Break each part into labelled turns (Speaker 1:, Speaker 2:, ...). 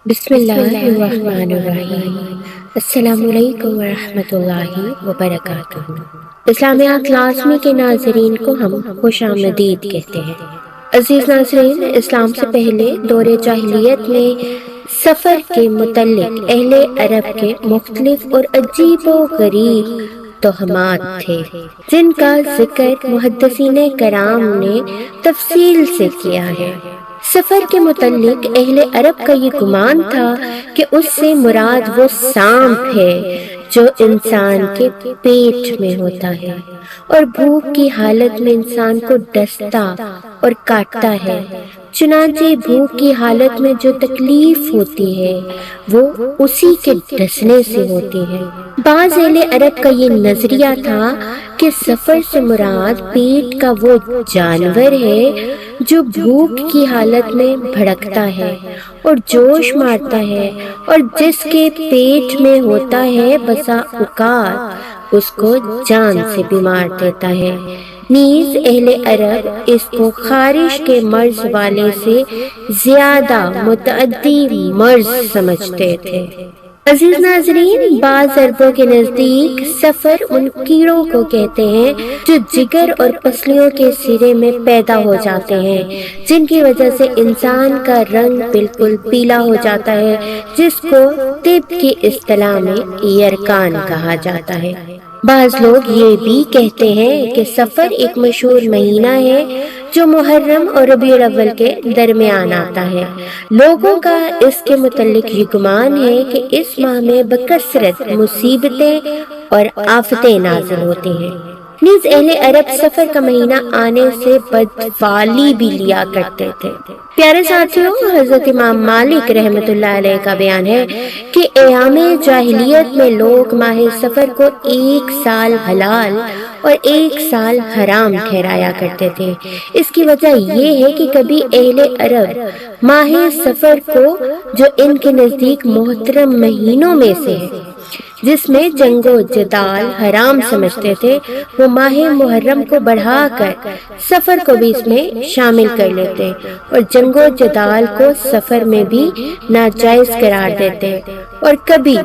Speaker 1: بسم اللہ الرحمن الرحیم۔ السلام علیکم ورحمۃ اللہ وبرکاتہ۔ اسلامیہ کلاس میں کے ناظرین کو ہم خوش آمدید کہتے ہیں۔ عزیز ناظرین، اسلام سے پہلے دور جاہلیت میں سفر کے متعلق اہل عرب کے مختلف اور عجیب و غریب توہمات تھے، جن کا ذکر محدثین کرام نے تفصیل سے کیا ہے۔ سفر کے متعلق اہل عرب کا یہ گمان تھا کہ اس سے مراد وہ سانپ ہے جو انسان کے پیٹ میں ہوتا ہے اور بھوک کی حالت میں انسان کو ڈستا اور کاٹتا ہے۔ چنانچہ بھوک کی حالت میں جو تکلیف ہوتی ہے وہ اسی کے ڈسنے سے ہوتی ہے۔ بعض اہل عرب کا یہ نظریہ تھا کہ سفر سے مراد پیٹ کا وہ جانور ہے جو بھوک کی حالت میں بھڑکتا ہے اور جوش مارتا ہے، اور جس کے پیٹ میں ہوتا ہے بسا اوقات اس کو جان سے بھی مار دیتا ہے۔ نیز اہل عرب اس کو خارش کے مرض والے سے زیادہ متعدی مرض سمجھتے تھے۔ عزیز ناظرین، بعض عربوں کے نزدیک سفر ان کیڑوں کو کہتے ہیں جو جگر اور پسلیوں کے سرے میں پیدا ہو جاتے ہیں، جن کی وجہ سے انسان کا رنگ بالکل پیلا ہو جاتا ہے، جس کو طب کی اصطلاح میں یرقان کہا جاتا ہے۔ بعض لوگ یہ بھی کہتے ہیں کہ سفر ایک مشہور مہینہ ہے جو محرم اور ربیع الاول کے درمیان آتا ہے۔ لوگوں کا اس کے متعلق یہ گمان ہے کہ اس ماہ میں بکثرت مصیبتیں اور آفتیں نازل ہوتی ہیں۔ نیز اہل عرب سفر کا مہینہ آنے سے بدفعلی بھی لیا کرتے تھے۔ پیارے ساتھیوں، حضرت امام مالک رحمۃ اللہ علیہ کا بیان ہے کہ ایام جاہلیت میں لوگ ماہ سفر کو 1 سال حلال اور 1 سال حرام ٹھہرایا کرتے تھے۔ اس کی وجہ یہ ہے کہ کبھی اہل عرب ماہ سفر کو، جو ان کے نزدیک محترم مہینوں میں سے ہے، جس میں جنگ و جدال حرام سمجھتے تھے، وہ ماہ محرم کو بڑھا کر سفر کو بھی اس میں شامل کر لیتے اور جنگ و جدال کو سفر میں بھی ناجائز قرار دیتے، اور کبھی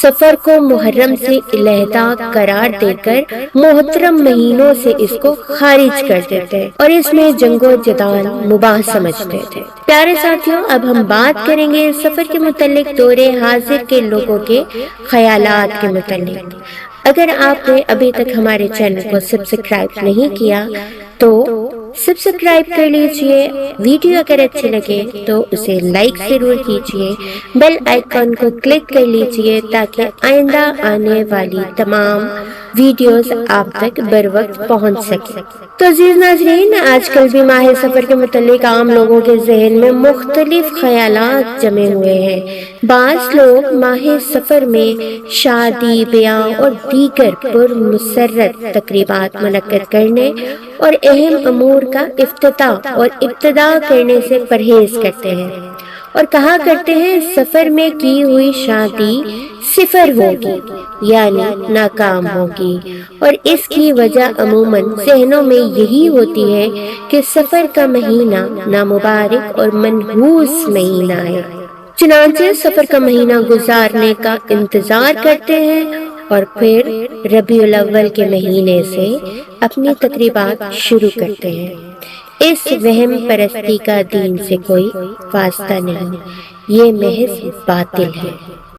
Speaker 1: سفر کو محرم سے علیحدہ قرار دے کر محترم مہینوں سے اس کو خارج کر دیتے اور اس میں جنگ و جدال مباح سمجھتے تھے۔ پیارے ساتھیوں، اب ہم بات کریں گے سفر کے متعلق دور حاضر کے لوگوں کے خیالات کے متعلق۔ اگر آپ نے ابھی تک ہمارے چینل کو سبسکرائب نہیں کیا تو سبسکرائب کر لیجئے۔ ویڈیو اگر اچھی لگے تو اسے لائک ضرور کیجئے، بیل آئیکن کو کلک کر لیجئے تاکہ آئندہ آنے والی تمام ویڈیوز آپ تک بر وقت پہنچ سکے۔ تو عزیز ناظرین، آج کل بھی ماہ سفر کے متعلق عام لوگوں کے ذہن میں مختلف خیالات جمے ہوئے ہیں۔ بعض لوگ ماہ سفر میں شادی، بیاہ اور دیگر پرمسرت تقریبات منعقد کرنے اور اہم امور کا افتتاح اور ابتدا کرنے سے پرہیز کرتے ہیں اور کہا کرتے ہیں سفر میں کی ہوئی شادی صفر ہوگی، یعنی ناکام ہوگی، اور اس کی وجہ عموماً ذہنوں میں یہی ہوتی ہے کہ سفر کا مہینہ نامبارک اور منحوس مہینہ ہے۔ چنانچہ سفر کا مہینہ گزارنے کا انتظار کرتے ہیں اور پھر ربیع الاول کے مہینے سے اپنی تقریبات شروع کرتے ہیں۔ اس وہم پرستی کا دین سے کوئی واسطہ نہیں، یہ محض باطل ہے۔